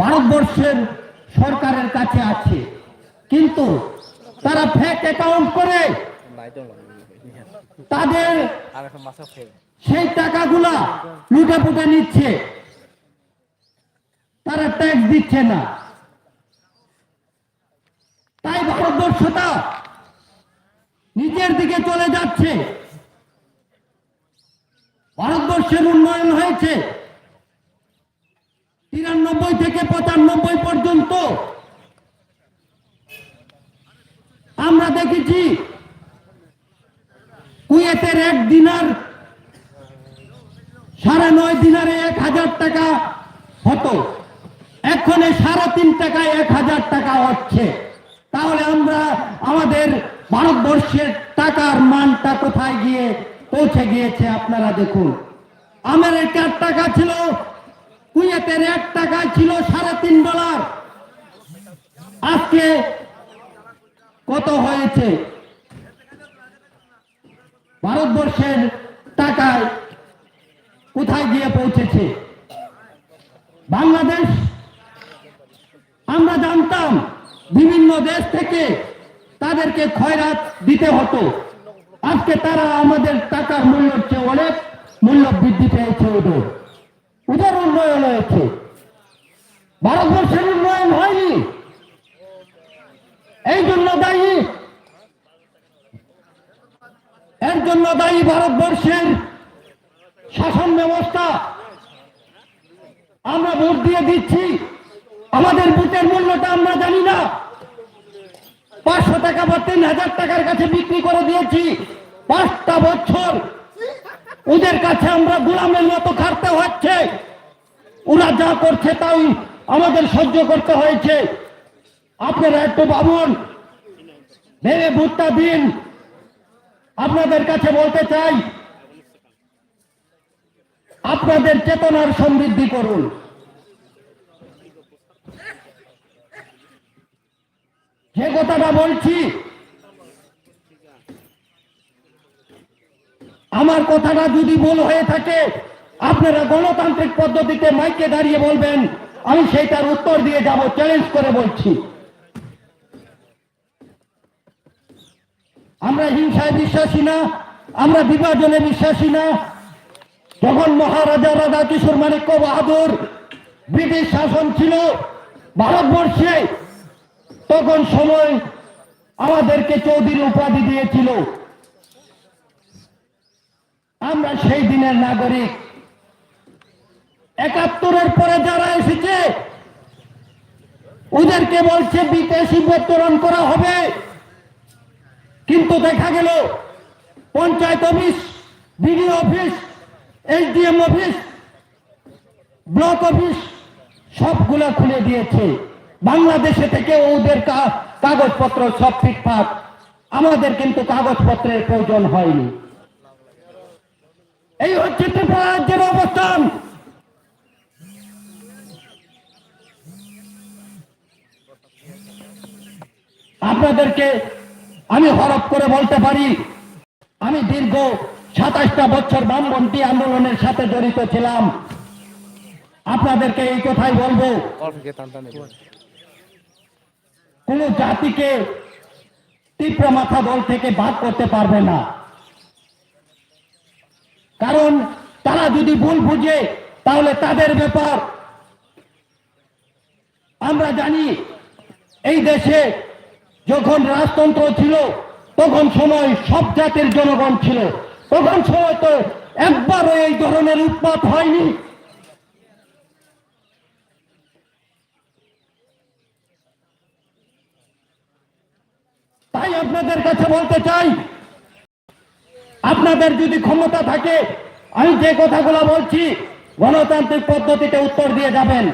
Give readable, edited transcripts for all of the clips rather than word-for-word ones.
ভারতবর্ষের সরকারের কাছে আছে, কিন্তু তারা ফেক অ্যাকাউন্ট করে তাদের সেই টাকাগুলা লুটে পুটে নিচ্ছে, তারা ট্যাক্স দিচ্ছে না। তাই ভারতবর্ষটা নিচের দিকে চলে যাচ্ছে। ভারতবর্ষের উন্নয়ন হয়েছে 93 থেকে 95 পর্যন্ত। আমরা দেখেছি কুয়েতের 1 দিনার 9.5 দিনারে 1000 টাকা হতো, এখন 3.5 টাকায় 1000 টাকা হচ্ছে। তাহলে আমরা আমাদের ভারতবর্ষের টাকার মানটা কোথায় গিয়ে পৌঁছে গিয়েছে আপনারা দেখুন। আমেরিকার টাকা ছিল, কুয়েতের 1 টাকা ছিল $3.5। আজকে কত হয়েছে? ভারতবর্ষের টাকায় কোথায় গিয়ে পৌঁছেছে? বাংলাদেশ আমরা জানতাম বিভিন্ন দেশ থেকে তাদেরকে খয়রাত দিতে হতো, আজকে তারা আমাদের টাকার মূল্যের চেয়ে অনেক মূল্য বৃদ্ধি পেয়েছে। ওদের উন্নয়ন হয়েছে, ভারতবর্ষের উন্নয়ন হয়নি। এই জন্য দায়ী, এর জন্য দায়ী ভারতবর্ষের শাসন ব্যবস্থা। আমরা ভোট দিয়ে দিচ্ছি, আমাদের ভোটের মূল্যটা আমরা জানি না। 500 টাকা বা 3000 টাকার কাছে বিক্রি করে দিয়েছি 5টা বছর। ওদের কাছে আমরা গোলামের মতো খাটতে হচ্ছে, ওরা যা করছে তাই আমাদের সহ্য করতে হয়েছে। আপনারা একটু ভাবুন, ভেবে ভোটটা দিন। আপনাদের কাছে বলতে চাই, আপনাদের চেতনার সমৃদ্ধি করুন। যে কথাটা বলছি, আমার কথাটা যদি ভুল হয়ে থাকে আপনারা গণতান্ত্রিক পদ্ধতিতে মাইকে দাঁড়িয়ে বলবেন, আমি সেইটার উত্তর দিয়ে যাব, চ্যালেঞ্জ করে বলছি। আমরা হিংসায় বিশ্বাসী না, আমরা বিভাজনে বিশ্বাসী না। যখন মহারাজা রাজা কিশোর মানিক্য বাহাদুর ব্রিটিশ শাসন ছিল ভারতবর্ষে, তখন সময় আমাদেরকে চৌধুরী উপাধি দিয়েছিল। আমরা সেই দিনের নাগরিক। 71-এর পরে যারা এসেছে ওদেরকে বলছে বিদেশি বিতরণ করা হবে, কিন্তু দেখা গেল panchayat office, BDO office, SDM office, block office সবগুলো খুলে দিয়েছে। বাংলাদেশে থেকে ওদের কাগজপত্র সব ঠিকঠাক, আমাদের কিন্তু কাগজপত্রের প্রয়োজন হয়নি। এই হচ্ছে ত্রিপুরা রাজ্যের অবস্থান। আপনাদেরকে আমি হরফ করে বলতে পারি, আমি দীর্ঘ 27টা বছর বামপন্থী আন্দোলনের সাথে জড়িত ছিলাম। আপনাদেরকে এই কথাই বলবো, কোন জাতিকে তীব্র মাথা দল থেকে বাদ করতে পারবে না। কারণ তারা যদি ভুল বুঝে তাহলে তাদের ব্যাপার। আমরা জানি এই দেশে যখন রাজতন্ত্র ছিল তখন সময় সব জাতির জনগণ ছিল, তখন সময় তো একবারও এই ধরনের উৎপাত হয়নি। তাই আপনাদের কাছে বলতে চাই, আপনাদের যদি ক্ষমতা থাকে, আমি যে কথাগুলো বলছি গণতান্ত্রিক পদ্ধতিতে উত্তর দিয়ে যাবেন,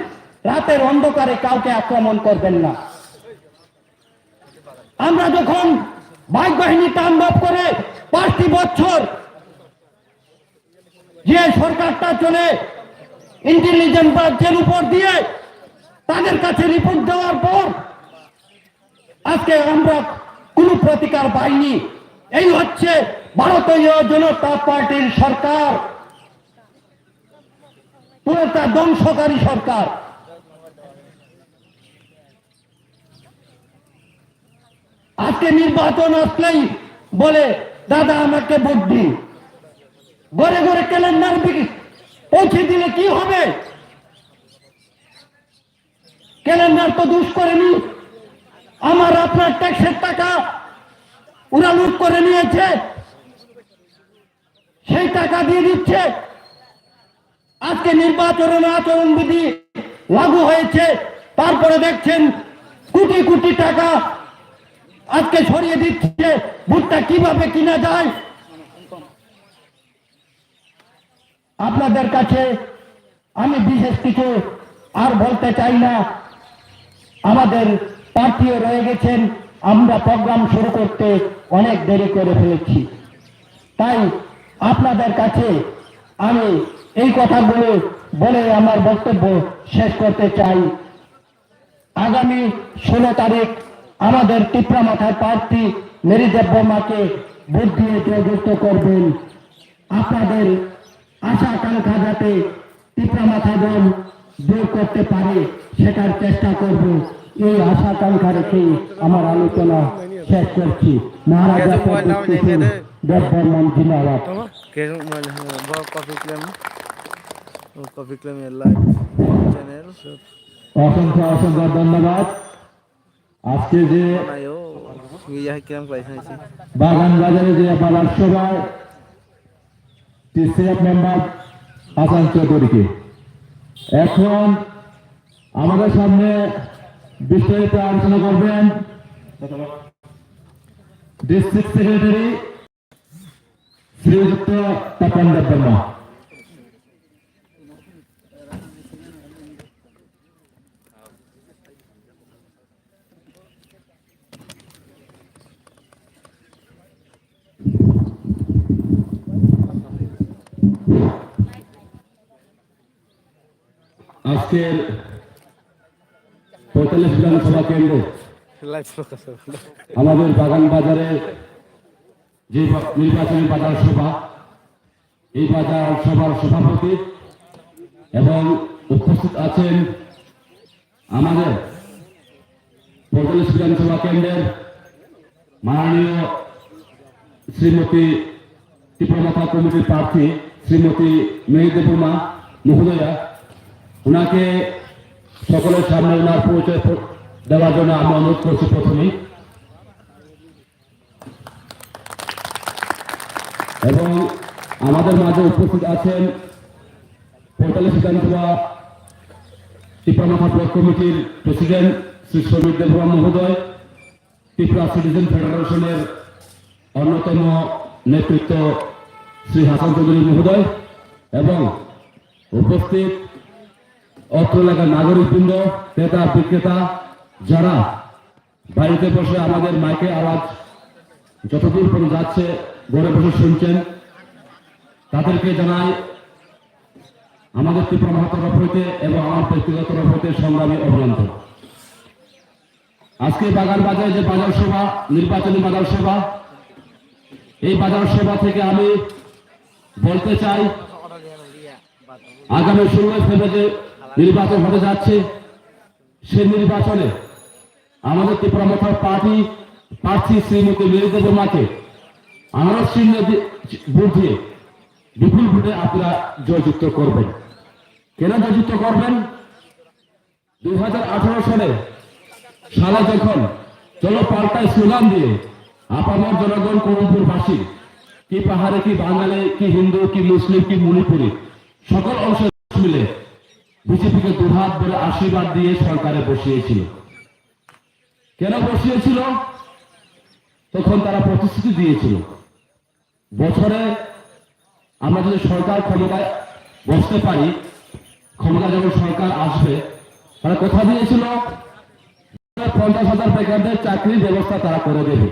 রাতের অন্ধকারে কাউকে আক্রমণ করবেন না। আমরা যখন বাইক বাহিনী তাণ্ডব করে 5টি বছর যে সরকারটা চলে ইন্টেলিজেন্স ব্রাঞ্চের উপর দিয়ে তাদের কাছে রিপোর্ট দেওয়ার পর আজকে আমরা কোনো প্রতিকার পাইনি। এই হচ্ছে ভারতীয় জনতা পার্টির সরকার, পুরোটা ধ্বংসকারী সরকার। আজকে নির্বাচন আসলেই বলে দাদা আমাকে ভোট দিন। ঘরে ঘরে ক্যালেন্ডার পৌঁছে দিলে কি হবে? ক্যালেন্ডার তো দুষ করেনি, আমার আপনার ট্যাক্সের টাকা ওরা লুট করে নিয়েছে, সেই টাকা দিয়ে দিচ্ছে। আজকে নির্বাচনের আচরণবিধি লাগু হয়েছে, তারপরে দেখছেন কোটি কোটি টাকা আজকে ছড়িয়ে দিচ্ছে। ভোটটা কিভাবে কিনা যায়? আপনাদের কাছে আমি বিশেষ কিছু আর বলতে চাই না, আমাদের প্রার্থীও রয়ে গেছেন, আমরা প্রোগ্রাম শুরু করতে অনেক দেরি করে ফেলেছি। তাই আপনাদের কাছে আমি এই কথাগুলো বলে আমার বক্তব্য শেষ করতে চাই। আগামী 16 তারিখ আমাদের টিপরামাথার প্রার্থী মেরি দেববর্মাকে ভোট দিয়ে জয়যুক্ত করবেন। আপনাদের আশা আকাঙ্ক্ষা যাতে টিপরামাথা দল দূর করতে পারে সেটার চেষ্টা করব, এই আশা আকাঙ্ক্ষা রেখে আমার আলোচনা শেষ করছি। মহারাজা দেববর্মন জিন্দাবাদ। অসংখ্য অসংখ্য ধন্যবাদ। আজকে যে বাগান বাজারে যে বাজার সভায় টিসিএফ মেম্বার হাসান চৌধুরীকে, এখন আমাদের সামনে বিস্তারিত আলোচনা করবেন ডিস্ট্রিক্ট সেক্রেটারি শ্রীযুক্ত তপন দেববর্মা। আজকের 45 বিধানসভা কেন্দ্র আমাদের বাগান বাজারে যে নির্বাচনী বাজার সভা, এই বাজার সভার সভাপতি এবং উপস্থিত আছেন আমাদের 45 বিধানসভা কেন্দ্রের মাননীয় শ্রীমতী টিপরামাথা কমিটির প্রার্থী শ্রীমতী মেরি দেববর্মা মহোদয়া। ওনাকে সকলের সামনে ওনার পরিচয় দেওয়ার জন্য আমি অনুরোধ করছি। প্রথমেই এবং আমাদের মাঝে উপস্থিত আছেন 45 বিধানসভা টিপরামাথা ব্লক কমিটির প্রেসিডেন্ট শ্রী সমীর দেববর্মা মহোদয়, ত্রিপুরা সিটিজেন ফেডারেশনের অন্যতম নেতৃত্ব শ্রী হাসান চৌধুরী মহোদয় এবং উপস্থিত অত্র এলাকার নাগরিকবৃন্দ, ক্রেতা বিক্রেতা, যারা বাড়িতে বসে আমাদের মাইকে আওয়াজ যতদূর পর্যন্ত যাচ্ছে ঘরে বসে শুনছেন, তাদেরকে জানাই আমাদের টিপরামাথা তরফ হইতে এবং আমার ব্যক্তিগত তরফ হইতে সংগ্রামী অভিনন্দন। আজকে বাগান বাজারে যে বাজার সভা, নির্বাচনী বাজার সভা, এই বাজার সভা থেকে আমি বলতে চাই আগামী 16 ফেব্রুয়ারি নির্বাচন হতে যাচ্ছে, সেই নির্বাচনে আমাদের টিপরামাথার প্রার্থী শ্রীমতী মেরি দেববর্মাকে আনারস চিহ্ন ভোট দিয়ে বিপুল ভোটে আপনারা জয়যুক্ত করবেন। কেন জয়যুক্ত করবেন? 2018 সালে যখন চলো পাল্টায় স্লোগান দিয়ে আপামর জনগণ করিমপুরবাসী, কি পাহাড়ে, কি বাঙালি, কি হিন্দু, কি মুসলিম, কি মণিপুরী, সকল অংশ মিলে বিজেপিকে দুহাত ধরে আশীর্বাদ দিয়ে সরকারে বসিয়েছিল। কেন বসিয়েছিল? তখন তারা প্রতিশ্রুতি দিয়েছিল বছরে আমরা যদি সরকার ক্ষমতায় বসতে পারি, ক্ষমতা যখন সরকার আসবে, তারা কথা দিয়েছিল 50,000 বেকারদের চাকরির ব্যবস্থা তারা করে দেবে।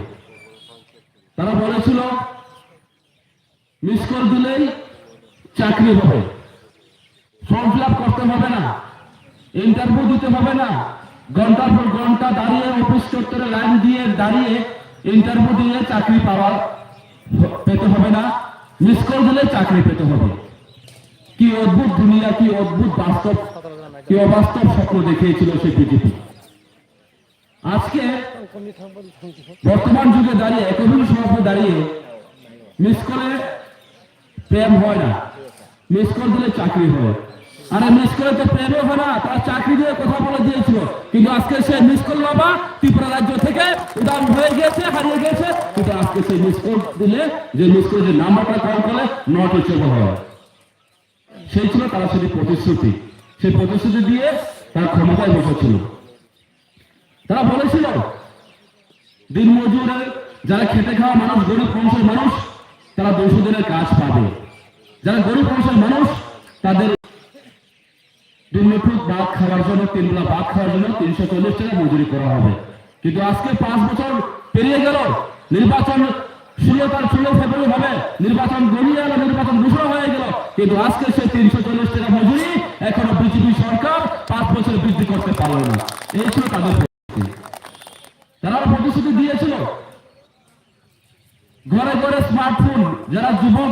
তারা বলেছিল মিস কল দিলেই চাকরি হবে, ফর্ম ফিল আপ করতে হবে না, ইন্টারভিউ দিতে হবে না, ঘন্টার পর ঘন্টা দাঁড়িয়ে অফিস চত্বরে লাইন দিয়ে দাঁড়িয়ে ইন্টারভিউ দিয়ে চাকরি পেতে হবে না, মিস কল দিলে চাকরি পেতে হবে। কি অদ্ভুত দুনিয়া, কি অদ্ভুত বাস্তব, কি অবাস্তব স্বপ্ন দেখিয়েছিল সেই বিজেপি। আজকে বর্তমান যুগে দাঁড়িয়ে একবিংশ শতাব্দীতে দাঁড়িয়ে মিস কলে প্রেম হয় না, মিস কল দিলে চাকরি হয়। আরে মিস কলে তো প্রেমও হয় না, তারা চাকরি দিয়ে কথা বলে দিয়েছিল, কিন্তু আজকে সে মিস কল বাবা ত্রিপুরা রাজ্য থেকে উদাম হয়ে গেছে, হারিয়ে গেছে। কিন্তু আজকে সেই মিস কল দিলে যে মিস কল যে নাম্বারটা কল করলে নট রিচেবল হয়, সেই ছিল তারা সেটি প্রতিশ্রুতি। সেই প্রতিশ্রুতি দিয়ে তারা ক্ষমতায় বসেছিল। তারা বলেছিল দিনমজুরের যারা খেটে খাওয়া মানুষ, গরিব মানুষের মানুষ, তারা 200 দিনের কাজ পাবে। যারা গরিব মানুষের মানুষ তাদের 2 মুঠো ভাত খাওয়ার জন্য, 3 বেলা ভাত খাওয়ার জন্য 340 টাকা মজুরি করা হবে। কিন্তু আজকে 5 বছর পেরিয়ে গেল, নির্বাচন 16 ফেব্রুয়ারি হবে, নির্বাচন গড়িয়ে গেল, নির্বাচন ঘোষণা হয়ে গেল, কিন্তু আজকে সেই 340 টাকা মজুরি এখনো বিজেপি সরকার 5 বছর বৃদ্ধি করতে পারল না। এই ছিল তাদের প্রতিশ্রুতি। তারা প্রতিশ্রুতি দিয়েছিল ঘরে ঘরে স্মার্টফোন, যারা যুবক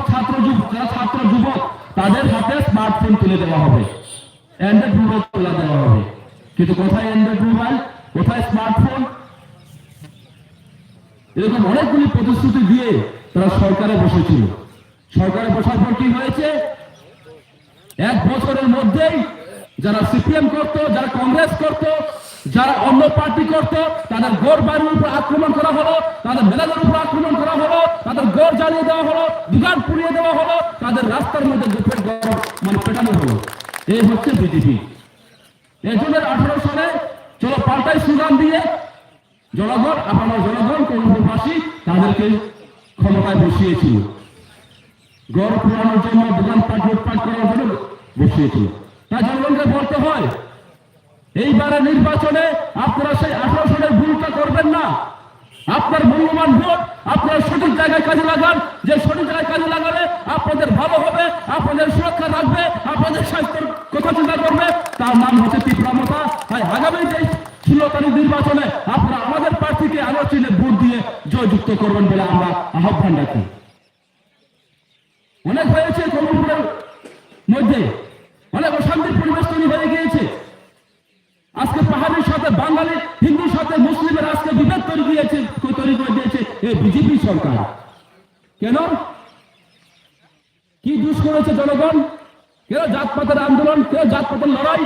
যারা ছাত্র যুবক তাদের হাতে স্মার্টফোন তুলে দেওয়া হবে, অ্যান্ড্রয়েড মোবাইল তুলে দেওয়া হবে। কিন্তু কোথায় অ্যান্ড্রয়েড মোবাইল, কোথায় স্মার্টফোন? এরকম অনেকগুলি প্রতিশ্রুতি দিয়ে তারা সরকারে বসেছিল। সরকারে বসার পর কি হয়েছে? 1 বছরের মধ্যেই যারা সিপিএম করতো, যারা কংগ্রেস করতো, যারা অন্য পার্টি করতো, তাদের গড় বাড়ির উপর আক্রমণ করা হলো, তাদের মেলাদের উপর আক্রমণ করা হলো, তাদের গড় জ্বালিয়ে দেওয়া হলো, দোকান পুড়িয়ে দেওয়া হলো, তাদের রাস্তার মধ্যে দুপুরের গরম পেটানো হলো। এই হচ্ছে বিজেপি। এই জন্য 18 সালে চলো পাল্টাই স্লোগান দিয়ে জনগণ, আপনার জনগণ কর্মবাসী তাদেরকে ক্ষমতায় বসিয়েছিল, গড় পুরানোর জন্য, দোকানপাট লুটপাট করার জন্য বসিয়েছিল। তাই জনগণকে বলতে হয় এইবারে নির্বাচনে আপনারা সেই 18 সালের ভুলটা করবেন না। আপনার মূল্যবান ভোট আপনারা সঠিক জায়গায় কাজে লাগান, যে সঠিক জায়গায় কাজে লাগালে আপনাদের ভালো হবে, আপনাদের সুরক্ষা রাখবে, আপনাদের স্বাস্থ্যের কথা চিন্তা করবে, তার নাম হচ্ছে ত্রিপুরা মতা। তাই আগামী যে 16 তারিখ নির্বাচনে আপনারা আমাদের প্রার্থীকে আলো চিহ্নে ভোট দিয়ে জয়যুক্ত করবেন বলে আমরা আহ্বান রাখি। অনেক হয়েছে কমলপুরের মধ্যে, অনেক অশান্তির পরিবেশ তৈরি হয়ে গিয়েছে। আজকে পাহাড়ির সাথে বাঙালি, হিন্দুর সাথে মুসলিমের আজকে বিভেদ তৈরি করে দিয়েছে এই বিজেপি সরকার। কেন? কি দুষ করেছে জনগণ? কেন জাতপাতের আন্দোলন, কেন জাতপাতের লড়াই?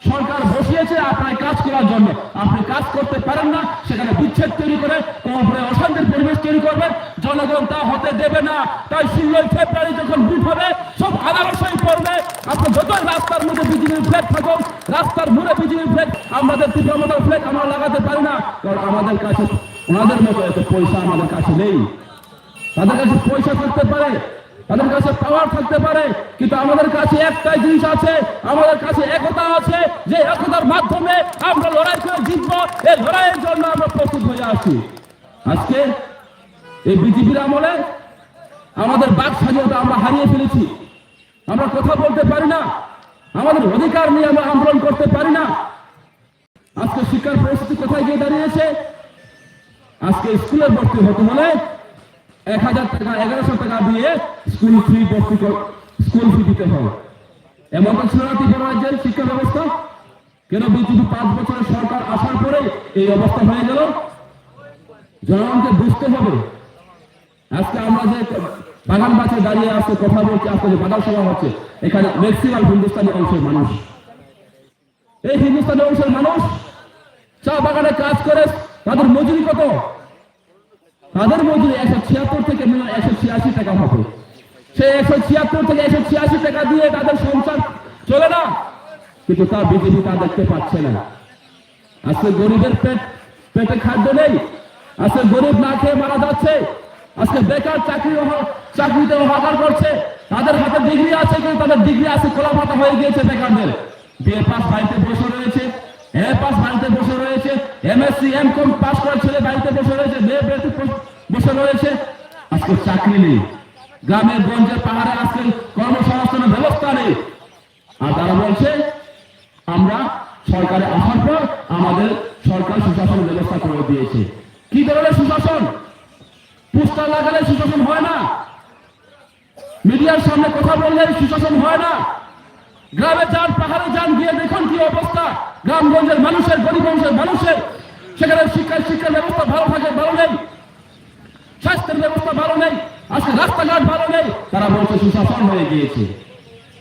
সরকার বসিয়েছে আপনার কাজ করার জন্য, আপনি কাজ করতে পারেন না, সেখানে বিচ্ছেদ তৈরি করে কমপুরে অশান্তির পরিবেশ তৈরি করবেন। জনগণ তা হতে দেবে না। তাই 16 ফেব্রুয়ারি যখন ভোট হবে সব আদালসাই করবে। আপনি যতই রাস্তার মধ্যে বিজেপির ফ্ল্যাগ থাকুন, রাস্তার মোড়ে বিজেপির ফ্ল্যাগ, আমাদের ত্রিপুরা ফ্ল্যাগ আমরা লাগাতে পারি না, কারণ আমাদের কাছে ওনাদের মতো এত পয়সা আমাদের কাছে নেই। তাদের কাছে পয়সা থাকতে পারে, তাদের কাছে পাওয়ার থাকতে পারে, কিন্তু আমাদের কাছে একটাই জিনিস আছে, আমাদের কাছে একতা আছে, যে একতার মাধ্যমে আমরা লড়াই করে জিতবো। এই লড়াইয়ের জন্য আমরা প্রস্তুত হয়ে আসছি। আজকে এই বিজেপির আমলে আমাদের বাক স্বাধীনতা আমরা হারিয়ে ফেলেছি। আমরা কথা বলতে পারি না, আমাদের অধিকার নিয়ে আমরা আন্দোলন করতে পারি না। আজকে শিক্ষার পরিস্থিতি কোথায় গিয়ে দাঁড়িয়েছে? আজকে স্কুলে ভর্তি হতে হলে 1000 টাকা, 1100 টাকা দিয়ে স্কুল ফি দিতে হবে। এমন তো ছিল না ত্রিপুরা রাজ্যের শিক্ষা ব্যবস্থা। কেন বিজেপি 5 বছরের সরকার আসার পরে এই অবস্থা হয়ে গেল? জনগণকে বুঝতে হবে। আজকে আমরা যে বাগান বাঁচে দাঁড়িয়ে আসতে কথা বলছি, আজকে যে বাদাল সভা হচ্ছে, এখানে ম্যাক্সিমাম হিন্দুস্তানি অংশের মানুষ। এই হিন্দুস্তানি অংশের মানুষ চা বাগানে কাজ করে, তাদের মজুরি কত? তাদের মজুরি 176 থেকে 186 টাকা হবে। সেই 176 থেকে 186 টাকা দিয়ে তাদের সংসার চলে না, কিন্তু তা বিজেপি তা দেখতে পাচ্ছে না। আজকে গরিবের পেটে খাদ্য নেই, আজকে গরিব না খেয়ে মারা যাচ্ছে। আজকে বেকার চাকরিতে হাহাকার করছে। তাদের হাতে ডিগ্রি আছে, কিন্তু তাদের ডিগ্রি আছে খোলা পাতা হয়ে গিয়েছে বেকারদের। বিএ পাস বাড়িতে বসে রয়েছে, এ পাস বাড়িতে বসে রয়েছে, এমএসসি এমকম পাস করা ছেলে বাড়িতে বসে রয়েছে, মেয়ে বাড়িতে বসে রয়েছে। আজকে চাকরি নেই, গ্রামে গঞ্জে পাহাড়ে আজকে কর্মসংস্থানের ব্যবস্থা নেই। আর তারা বলছে আমরা সরকারে আসার পর আমাদের সরকার সুশাসন ব্যবস্থা করে দিয়েছে। কি ধরনের সুশাসন? পোস্টার লাগালে সুশাসন হয় না, মিডিয়ার সামনে কথা বললে সুশাসন হয় না। গ্রামে যান, পাহাড়ে যান, গিয়ে দেখুন কি অবস্থা গ্রামগঞ্জের মানুষের, গরিবগঞ্জের মানুষের। সেখানে শিক্ষার ব্যবস্থা ভালো থাকে, ভালো নেই, স্বাস্থ্যের ব্যবস্থা ভালো নেই, আজকে রাস্তাঘাট ভালো নেই। তারা বলছে সুশাসন হয়ে গিয়েছে।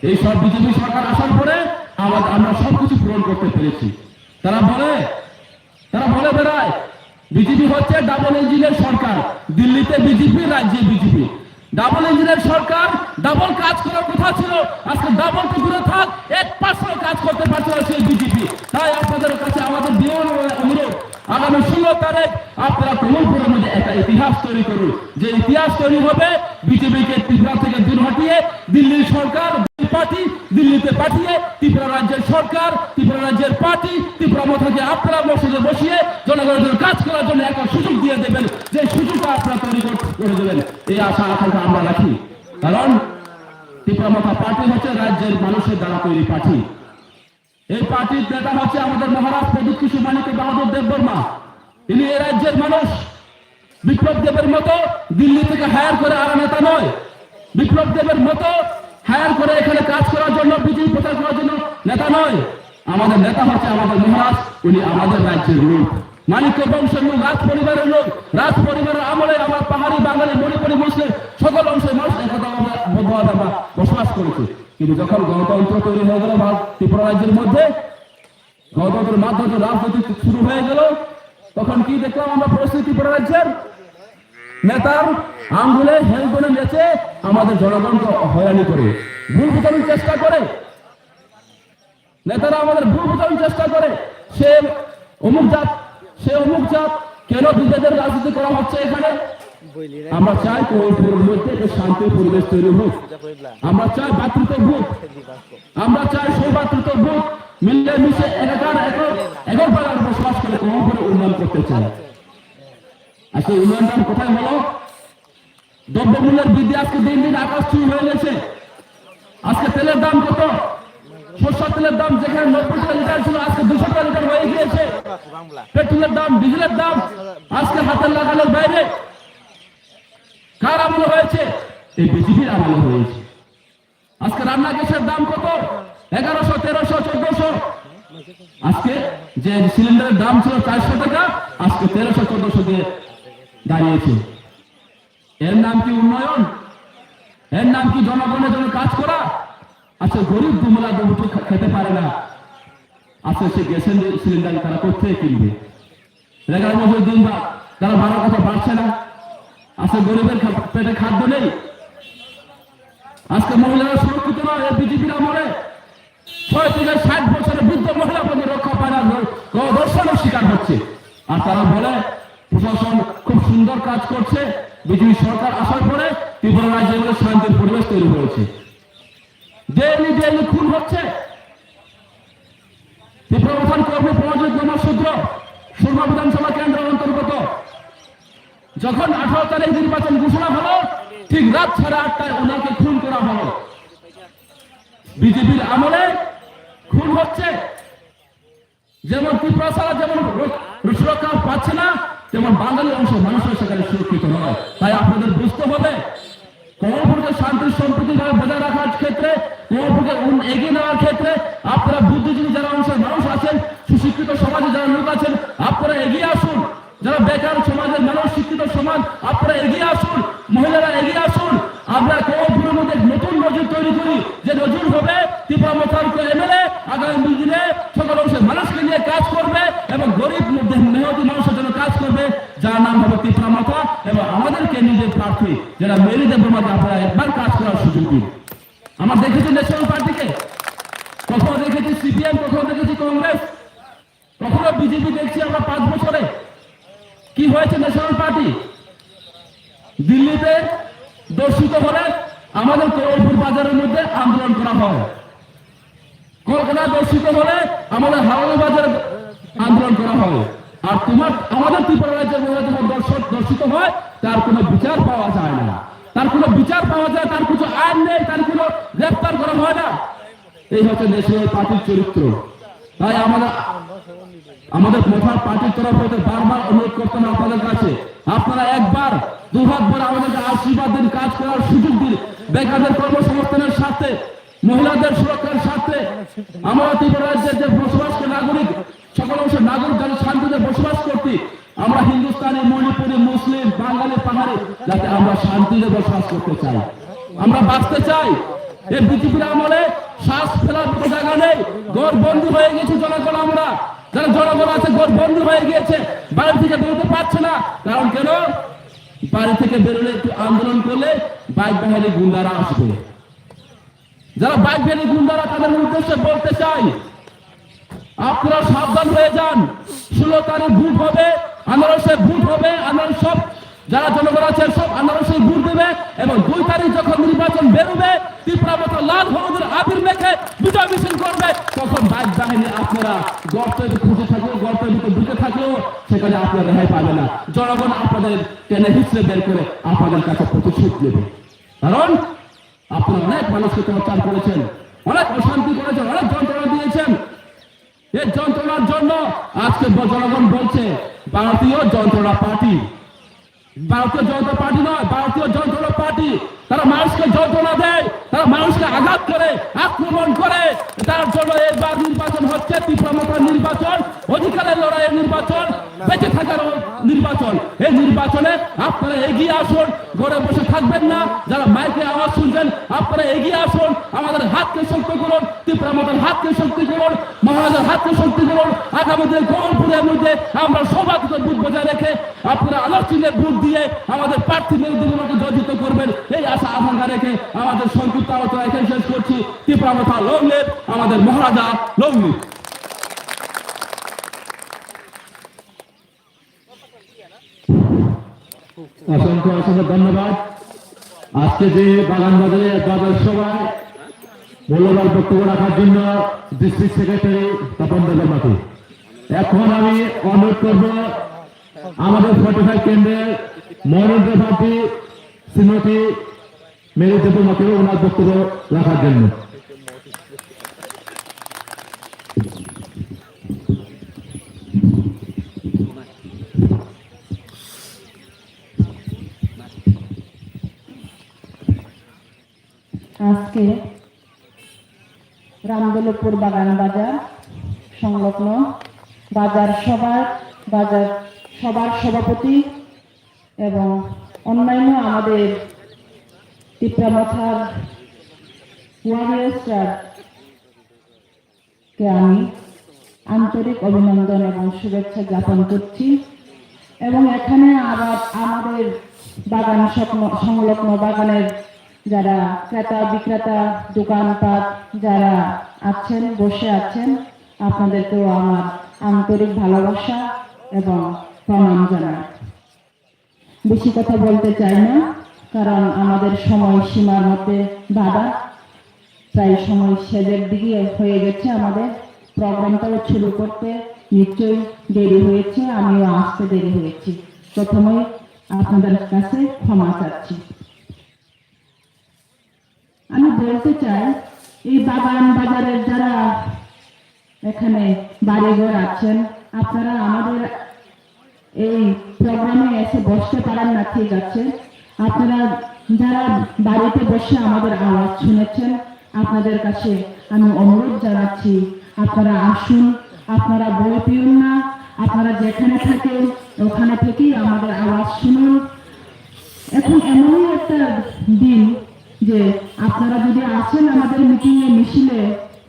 এই সব বিজেপি সরকার আসার পরে আমরা সবকিছু পূরণ করতে পেরেছি। তারা বলে বেড়ায় বিজেপি হচ্ছে ডাবল ইঞ্জিনের সরকার। দিল্লিতে বিজেপি, রাজ্যে বিজেপি। ডাবল ইঞ্জিনের সরকার, ডাবল কাজ করার কথা ছিল, আজকে ডাবল তো দূরে থাক, 1% কাজ করতে পারছে না সেই বিজেপি। তাই আপনাদের কাছে আমাদের বিনম্র অনুরোধ, আগামী 16 তারিখ আপনারা কমলপুরের মধ্যে একটা ইতিহাস তৈরি করুন। যে ইতিহাস তৈরি হবে বিজেপিকে ত্রিপুরা থেকে দূর হটিয়ে দিল্লির সরকার পার্টি দিল্লিতে পাঠিয়ে ত্রিপুরা রাজ্যের সরকার, ত্রিপুরা রাজ্যের পার্টি, ত্রিপুরা মাথাকে আপনারা মসজিদে বসিয়ে জনগণের জন্য কাজ করার জন্য একটা সুযোগ দিয়ে দেবেন। যে সুযোগটা আপনারা তৈরি করে দেবেন, এই আশা আকাঙ্ক্ষা আমরা রাখি। কারণ ত্রিপুরা মাথা পার্টি হচ্ছে রাজ্যের মানুষের দ্বারা তৈরি পার্টি। এই পার্টির নেতা হচ্ছে আমাদের মহারাজ প্রদীপ কিশোর মানিক্য বাহাদুর দেববর্মা। তিনি এই রাজ্যের মানুষ। বিপ্লব দেবের মতো দিল্লি থেকে হায়ার করে আর নেতা নয়। বিপ্লব দেবের মতো হায়ার করে এখানে কাজ করার জন্য, বিজেপি প্রচার করার জন্য নেতা নয়। আমাদের নেতা হচ্ছে আমাদের মহারাজ, উনি আমাদের রাজ্যের লোক, মানিক্য বংশের লোক, রাজ পরিবারের লোক। রাজ পরিবারের আমলে আমার পাহাড়ি, বাঙালি, মণিপুরি, মুসলিম সকল অংশের মানুষ একতা আমরা বসবাস করেছি। কিন্তু যখন গণতন্ত্র তৈরি হয়ে গেল ত্রিপুরা রাজ্যের মধ্যে, গণতন্ত্রের মাধ্যমে রাজনীতি শুরু হয়ে গেল, তখন কি দেখলাম আমরা পরিস্থিতি? ত্রিপুরা রাজ্যের নেতার আঙ্গুলে হেলগুনে নেচে আমাদের জনগণকে হয়রানি করে, ভুল বোঝানোর চেষ্টা করে। নেতারা আমাদের ভুল বোঝানোর চেষ্টা করে, সে অমুক জাত, সে অমুক জাত। কেন বিজেপির রাজনীতি করা হচ্ছে এখানে? আমরা চাই কমলপুরের মধ্যে একটা শান্তির পরিবেশ তৈরি হোক। আমরা চাই ভাতৃত্ববোধ, আমরা চাই সৌভাতৃত্ববোধ, মিলে মিশে একর পাড়ার বসবাস করে কমলপুরে উন্নয়ন করতে চাই। আজকে উন্নয়নটা কোথায় হলো? দ্রব্যমূল্যের বৃদ্ধি আজকে দিন দিন আকাশ ছুঁই হয়ে গেছে। আজকে তেলের দাম কত? সরষের তেলের দাম যেখানে 90 টাকা লিটার ছিল আজকে 200 টাকা লিটার হয়ে গিয়েছে। পেট্রোলের দাম, ডিজেলের দাম আজকে হাতের লাগানোর বাইরে। কার আমলে হয়েছে? এই বিজেপির আমলে হয়েছে। আজকে রান্না গ্যাসের দাম কত? 1100, 1300, 1400। আজকে যে সিলিন্ডারের দাম ছিল 400 টাকা, আজকে 1300, 1400 দিয়ে দাঁড়িয়েছে। এর নাম কি উন্নয়ন? এর নাম কি জনগণের জন্য কাজ করা? আচ্ছা, গরিব দুমলা দুমুঠো খেতে পারে না, আচ্ছা সে গ্যাসের সিলিন্ডার তারা কোথায় কিনবে? রেগার মধ্যে দিন বা তারা ভাড়ার কথা বাড়ছে না। আজকে গরিবের পেটে খাদ্য নেই। আজকে মহিলারা সুরক্ষিত নয় এই বিজেপির আমলে। 6 থেকে 60 বছরের বৃদ্ধ মহিলা পর্যন্ত রক্ষা পায় না, ধর্ষণের শিকার হচ্ছে। আর তারা বলে প্রশাসন খুব সুন্দর কাজ করছে। বিজেপি সরকার আসার পরে ত্রিপুরা রাজ্যে বলে শান্তির পরিবেশ তৈরি হয়েছে। ডেইলি খুন হচ্ছে। ত্রিপুরা প্রধান কর্মী প্রযোজক ব্রহ্মসূত্র সুরমা বিধানসভা কেন্দ্রের অন্তর্গত যখন 18 তারিখ নির্বাচন ঘোষণা হলো, ঠিক রাত 8:30টায় ওনাকে খুন করা হলো। বিজেপির আমলে খুন হচ্ছে। যেমন ত্রিপুরা ছাড়া যেমন সুরক্ষা পাচ্ছে না, তেমন বাঙালি অংশ মানুষের সেখানে সুরক্ষিত নয়। তাই আপনাদের বুঝতে হবে, কমলপুরকে শান্তি সম্প্রীতি বজায় রাখার ক্ষেত্রে, কমলপুরকে এগিয়ে নেওয়ার ক্ষেত্রে আপনারা বুদ্ধিজীবী যারা অংশের মানুষ আছেন, সুশিক্ষিত সমাজে যারা লোক আছেন, আপনারা এগিয়ে আসুন। যারা বেকার সমাজের মানুষ, শিক্ষিত সমাজ, আপনারা এগিয়ে আসুন। মহিলারা এগিয়ে আসুন। আমরা কমলপুরের মধ্যে নতুন নজির তৈরি করি, যে নজির হবে ত্রিপুরা মাথার এমএলএ আগামী দিনে সকল অংশের মানুষকে নিয়ে কাজ করবে এবং গরিব মেহনতি মানুষের জন্য কাজ করবে, যার নাম হবে ত্রিপুরা মাথা। এবং আমাদেরকে নিজের প্রার্থী যারা মেরি দেববর্মাকে আপনারা একবার কাজ করার সুযোগ দিন। আমরা দেখেছি ন্যাশনাল পার্টিকে, কখনো দেখেছি সিপিএম, কখনো দেখেছি কংগ্রেস, কখনো বিজেপি দেখছি আমরা 5 বছরে। কি হয়েছে ন্যাশনাল পার্টি? দিল্লিতে দর্শিত হলে আমাদের কমলপুর বাজারের মধ্যে আন্দোলন করা হয়। কলকাতা দর্শিত হলে আমাদের হাওড়া বাজারে আন্দোলন করা হয়। আর আমাদের ত্রিপুরা রাজ্যের মধ্যে যখন দর্শিত হয়, তার কোনো বিচার পাওয়া যায় না। তার কোনো বিচার পাওয়া যায়, তার কিছু আইন নেই, তার কোনো গ্রেফতার করা হয় না। এই হচ্ছে ন্যাশনাল পার্টির চরিত্র। তাই আমাদের প্রধান পার্টির তরফ হতে বারবার অনুরোধ করতাম আপনাদের কাছে, আপনারা একবার দুহাত ভরে আমাদেরকে আশীর্বাদ দিন, কাজ করার সুযোগ দিন। বেকারদের কর্মসংস্থানের স্বার্থে, মহিলাদের সুরক্ষার স্বার্থে, আমরা ত্রিপুরা রাজ্যের যে বসবাসকে নাগরিক, সকল অংশের নাগরিক যারা শান্তিতে বসবাস করছি, আমরা হিন্দুস্তানি, মণিপুরি, মুসলিম, বাঙালি, পাহাড়ি, যাতে আমরা শান্তিতে বসবাস করতে চাই, আমরা বাঁচতে চাই। এই বিজেপির আমলে শ্বাস ফেলার মতো জায়গা নেই, ঘর বন্দী হয়ে গেছে জনগণ। আমরা যারা জনগণ আছে ঘর বন্দী হয়ে গিয়েছে, বাড়ি থেকে বেরোতে পারছে না। কারণ কেন? বাড়ি থেকে বেরোলে একটু আন্দোলন করলে বাইক বাহিনী গুন্ডারা আসবে। যারা বাইক বাহিনী গুন্ডারা, তাদের উদ্দেশ্যে বলতে চাই, আপনারা সাবধান হয়ে যান। 16 তারিখ ভোট হবে, আনারসে ভোট হবে, আনারস সব যারা জনগণ আছে সব আনারসে ভোট দেবে, এবং 2 তারিখ যখন নির্বাচন বেরোবে, ত্রিপুরা মতো লাল হলুদের আবির মেখে বিজয় মিছিল করবে, তখন বাইক বাহিনী আপনারা গর্তের খুঁজে থাকলেও, গর্তের ভিতরে ঢুকে থাকলেও সেখানে আপনারা রেহাই পাবে না। জনগণ আপনাদের টেনে হিচড়ে বের করে আপনাদের কাছে প্রতিশোধ নেবে। কারণ আপনারা অনেক মানুষকে প্রচার করেছেন, অনেক অশান্তি করেছেন, অনেক যন্ত্রণা দিয়েছেন। এই যন্ত্রণার জন্য আজকে জনগণ বলছে ভারতীয় যন্ত্রণা পার্টি, ভারতীয় জনতা পার্টি নয়, ভারতীয় যন্ত্রণা পার্টি। তারা মানুষকে যন্ত্রণা দেয়, তারা মানুষকে আঘাত করে, আক্রমণ করে। তার জন্য এবার নির্বাচন হচ্ছে ত্রিপুরা নির্বাচন, অধিকারের লড়াইয়ের নির্বাচন, বেঁচে থাকার নির্বাচন। এই নির্বাচনে আপনারা এগিয়ে আসুন, ঘরে বসে থাকবেন না। যারা মাইকে আওয়াজ শুনছেন, আপনারা এগিয়ে আসুন, আমাদের হাতকে শক্ত করুন, ত্রিপুরা মতের হাতকে শক্তি করুন, মহারাজের হাতকে শক্তি করুন। আগামী দিন গৌরপুরের মধ্যে আমরা সবাইকে বুথ বজায় রেখে আপনারা আলোচনার ভোট দিয়ে আমাদের প্রার্থী মেয়েদেরকে জয়যুক্ত করবেন, এই আশা আকাঙ্ক্ষা রেখে আমাদের সংক্ষিপ্ত আলোচনা এখানে শেষ করছি। ত্রিপুরা মথা লং লিভ, আমাদের মহারাজা লং লিভ। অসংখ্য অসংখ্য ধন্যবাদ। আজকে যে বাগানবাজারে বাজার সভায় মূল্যবান বক্তব্য রাখার জন্য ডিস্ট্রিক্ট সেক্রেটারি তপন দেবমাকে। এখন আমি অনুরোধ করব আমাদের 45 কেন্দ্রের মনোনীত প্রার্থী শ্রীমতী মেরি দেবমাকে ওনার বক্তব্য রাখার জন্য। আজকে রামদৌলপুর বাগান বাজার সংলগ্ন বাজার সভার সভাপতি এবং অন্যান্য আমাদের ত্রিপুরা ওয়ারিয়ার্সকে আমি আন্তরিক অভিনন্দন এবং শুভেচ্ছা জ্ঞাপন করছি। এবং এখানে আবার আমাদের বাগান সংলগ্ন বাগানের যারা ক্রেতা বিক্রেতা দোকানপাট যারা আছেন, বসে আছেন, আপনাদেরকেও আমার আন্তরিক ভালোবাসা এবং প্রণাম জানাই। বেশি কথা বলতে চাই না, কারণ আমাদের সময় সীমার মধ্যে বাধা, প্রায় সময় শেষের দিকে হয়ে গেছে। আমাদের প্রোগ্রামটাও শুরু করতে নিশ্চয়ই দেরি হয়েছে, আমিও আসতে দেরি হয়েছি। প্রথমে আপনাদের কাছে ক্ষমা চাচ্ছি। আমি বলতে চাই, এই বাগান বাজারের যারা এখানে বাড়িঘর আছেন, আপনারা আমাদের এই প্রোগ্রামে এসে বসতে পারেন না, ঠিক আছে। আপনারা যারা বাড়িতে বসে আমাদের আওয়াজ শুনেছেন, আপনাদের কাছে আমি অনুরোধ জানাচ্ছি, আপনারা আসুন, আপনারা বই পিউন না, আপনারা যেখানে থাকেন ওখানে থেকেই আমাদের আওয়াজ শুনুন। এখন এমনই একটা দিন যে আপনারা যদি আসেন আমাদের মিটিংয়ে মিছিলে,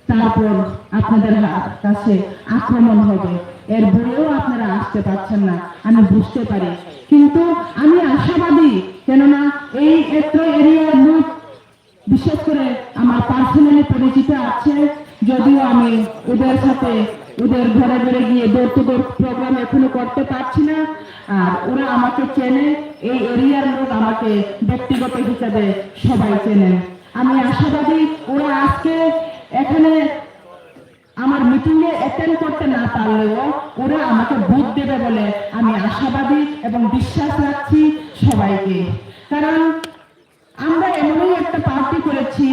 তারপর আপনাদের কাছে আক্রমণ হবে, এর বইও আপনারা আসতে পারছেন না, আমি বুঝতে পারি। কিন্তু আমি আশাবাদী, কেননা এই এরিয়ার লোক বিশেষ করে আমার পার্সোনালি পরিচিত আছে, যদিও আমি ওদের সাথে ওদের ঘরে ঘরে গিয়ে ডোর টু ডোর প্রোগ্রাম এখনো করতে পারছি না, আর ওরা আমাকে চেনে, এই এরিয়ার লোক আমাকে ব্যক্তিগত হিসাবে সবাই চেনেন। আমি আশাবাদী ওরা আজকে এখানে আমার মিটিংয়ে অ্যাটেন্ড করতে না পারলেও ওরা আমাকে ভোট দেবে বলে আমি আশাবাদী এবং বিশ্বাস রাখছি সবাইকে। কারণ আমরা এমনই একটা পার্টি করেছি,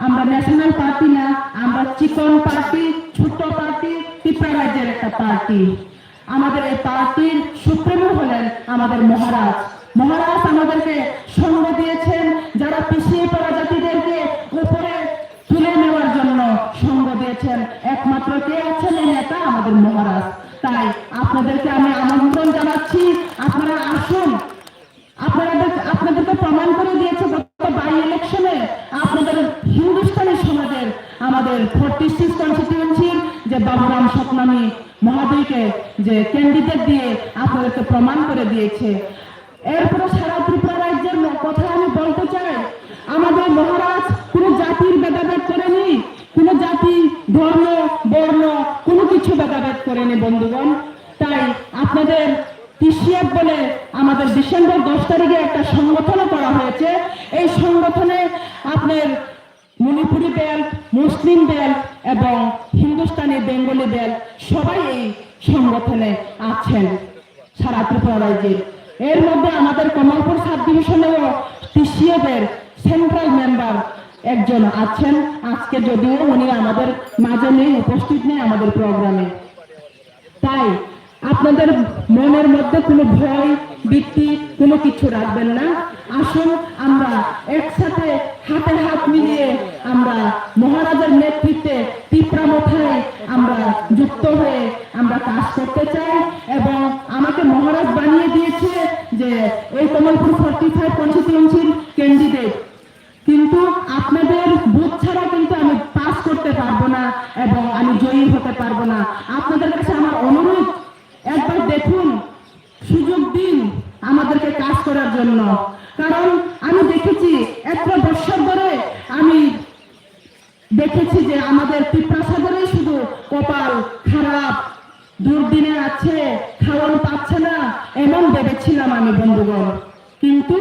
আমরা ন্যাশনাল পার্টি না, আমরা চিকন পার্টি, ছোট পার্টি, ত্রিপুরা রাজ্যের একটা পার্টি। আমাদের এই পার্টির সুপ্রিমো হলেন আমাদের মহারাজ। মহারাজ আমাদেরকে সঙ্গ দিয়েছেন, যারা পিছিয়ে পড়া জাতিদেরকে উপরে তুলে নেওয়ার জন্য সঙ্গ দিয়েছেন। দিয়েছেন একমাত্র কে আছেন এই নেতা আমাদের মহারাজ। তাই আপনাদেরকে আমি আমন্ত্রণ জানাচ্ছি, আপনারা আসুন। আপনাদেরকে প্রমাণ করে দিয়েছে গত বাই ইলেকশনে আপনাদের হিন্দুস্তানি সমাজের আমাদের 46 কনস্টিটিউয়েন্সির যে বাবুরাম সতনামী মহাদয়কে যে ক্যান্ডিডেট দিয়ে আপনাদেরকে প্রমাণ করে দিয়েছে। এরপরে সারা ত্রিপুরা রাজ্যের কথা আমি বলতে চাই, আমাদের মহারাজ কোনো জাতির ভেদাভেদ করেনি, কোনো জাতি ধর্ম বর্ণ কোনো কিছু ভেদাভেদ করেনি বন্ধুগণ। তাই আপনাদের TCF বলে আমাদের ডিসেম্বর 10 তারিখে একটা সংগঠন করা হয়েছে। এই সংগঠনে আপনার মণিপুরি বেল্ট, মুসলিম বেল্ট এবং হিন্দুস্তানি বেঙ্গলি বেল্ট সবাই এই সংগঠনে আছেন সারা ত্রিপুরা রাজ্যের। এর মধ্যে আমাদের কমলপুর সাব ডিভিশনেও TCF এর সেন্ট্রাল মেম্বার একজন আছেন। আজকে যদিও উনি আমাদের মাঝে নেই, উপস্থিত নেই আমাদের প্রোগ্রামে। তাই আপনাদের মনের মধ্যে কোনো ভয় ভীতি কোনো কিছু রাখবেন না। আসুন আমরা একসাথে হাতে হাত মিলিয়ে আমরা মহারাজের নেতৃত্বে তীব্রামথায় আমরা যুক্ত হয়ে আমরা কাজ করতে চাই। এবং আমাকে মহারাজ বানিয়ে দিয়েছে যে এই কমলপুর 45 কনস্টিটিউয়েন্সির ক্যান্ডিডেট, কিন্তু আপনাদের বুথ ছাড়া কিন্তু আমি পাস করতে পারবো না এবং আমি জয়ী হতে পারবো না। আপনাদের কাছে আমার অনুরোধ, একবার দেখুন, সুযোগ দিন আমাদেরকে কাজ করার জন্য। কারণ আমি দেখেছি 1 বছর ধরে আমি দেখেছি যে আমাদের ত্রিপ্রাসাদরে শুধু কপাল খারাপ, দুর্দিনে আছে, খাওয়ান পাচ্ছে না এমন ভেবেছিলাম আমি বন্ধুগণ। কিন্তু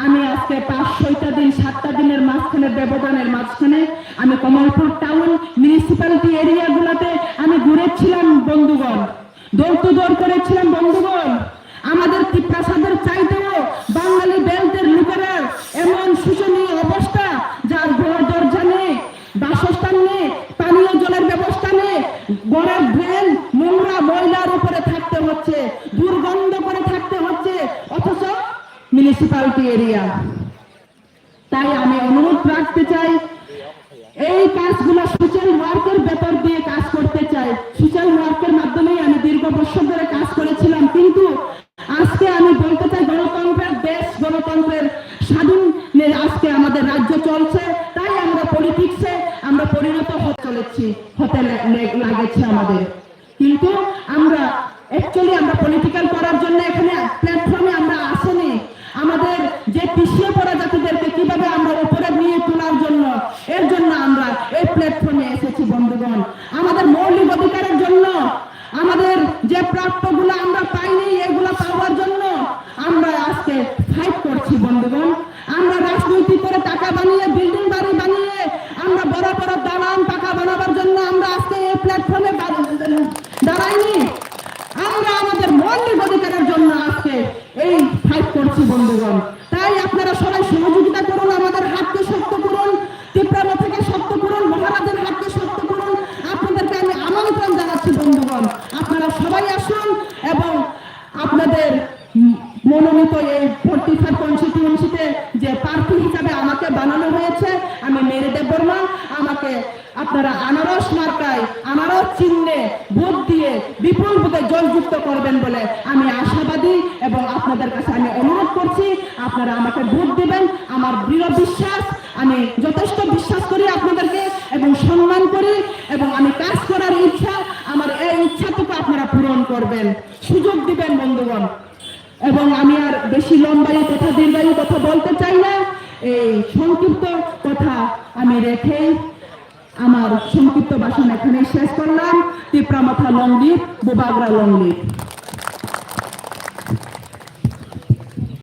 আমি আজকে 5-6টা দিন 7টা দিনের মাঝখানে ব্যবধানের মাঝখানে আমি কমলপুর টাউন মিউনিসিপ্যালিটি এরিয়াগুলোতে আমি ঘুরেছিলাম বন্ধুগণ, দৌড় টু দৌড় করেছিলাম বন্ধুগণ। আমাদের ত্রিপ্রাসাদের চাইতেও বাঙালি বেল্টের লোকেরা এমন শোচনীয় অবস্থা, যার ঘর দরজা নেই, বাসস্থান নেই, পানীয় জলের ব্যবস্থা নেই, গড়ের ড্রেন নোংরা ময়লার উপরে থাকতে হচ্ছে, দুর্গন্ধ করে থাকতে হচ্ছে, অথচ মিউনিসিপ্যালিটি এরিয়া। তাই আমি অনুরোধ রাখতে চাই, এই কাজগুলো সোশ্যাল ওয়ার্কের ব্যাপার দিয়ে কাজ করতে চাই। সোশ্যাল ওয়ার্কের মাধ্যমেই আমি দীর্ঘ বছর ধরে কাজ করেছিলাম, কিন্তু আজকে আমি বলতে চাই গণতন্ত্রের দেশ, গণতন্ত্রের স্বাধীন আজকে আমাদের রাজ্য চলছে। তাই আমরা পলিটিক্সে আমরা পরিণত হতে লাগেছে আমাদের। কিন্তু আমরা অ্যাকচুয়ালি আমরা পলিটিক্যাল করার জন্য এখানে প্ল্যাটফর্মে আমরা আসেনি। আমাদের যে পিছিয়ে পড়া জাতিদেরকে কিভাবে আমরা উপরে নিয়ে তোলার জন্য, এর জন্য আমরা এই প্ল্যাটফর্মে এসেছি বন্ধুগণ। আমাদের মৌলিক অধিকারের জন্য, আমাদের যে প্রাপ্যগুলো আমরা পাইনি এগুলো পাওয়ার জন্য আমরা আজকে ফাইট করছি বন্ধুগণ। আমরা রাজনৈতিক করে টাকা বানিয়ে, বিল্ডিং বাড়ি বানিয়ে, আমরা বড় বড় দালান টাকা বানাবার জন্য আমরা আজকে এই প্ল্যাটফর্মে দাঁড়াইনি। আমরা আমাদের মৌলিক অধিকারের জন্য আজকে এই ফাইট করছি বন্ধুগণ। তাই আপনারা সবাই সহযোগিতা করুন, আমাদের হাতকে শক্ত করুন, তীব্রতা থেকে শক্ত করুন, মহারাজের হাতকে শক্ত করুন। আপনাদেরকে আমি আমন্ত্রণ জানাচ্ছি বন্ধুগণ, আপনারা সবাই আসুন এবং আপনাদের মনোনীত এই 45 কনস্টিটিউয়েন্সিতে যে প্রার্থী হিসাবে আমাকে বানানো হয়েছে, আমি মেরিদেব বর্মা, আমাকে আপনারা আনারস মার্কায়, আনারস চিহ্নে ভোট দিয়ে বিপুল ভোটে জয়যুক্ত করবেন বলে আমি আশাবাদী এবং আপনাদের কাছে আমি অনুরোধ করছি আপনারা আমাকে ভোট দিবেন। আমার দৃঢ় বিশ্বাস, আমি যথেষ্ট বিশ্বাস করি আপনাদেরকে এবং সম্মান করি এবং আমি কাজ করার ইচ্ছা, আমার এই ইচ্ছাটুকু আপনারা পূরণ করবেন, সুযোগ দিবেন বন্ধুগণ। এবং আমি আর বেশি লম্বায়ু কথা দীর্ঘায়ু কথা বলতে চাই না, এই সংক্ষিপ্ত কথা আমি রেখেই আমার সংক্ষিপ্ত ভাষণ এখানে শেষ করলাম। তীব্রামথা লংলিপ, বুবাগরা লংলিপ।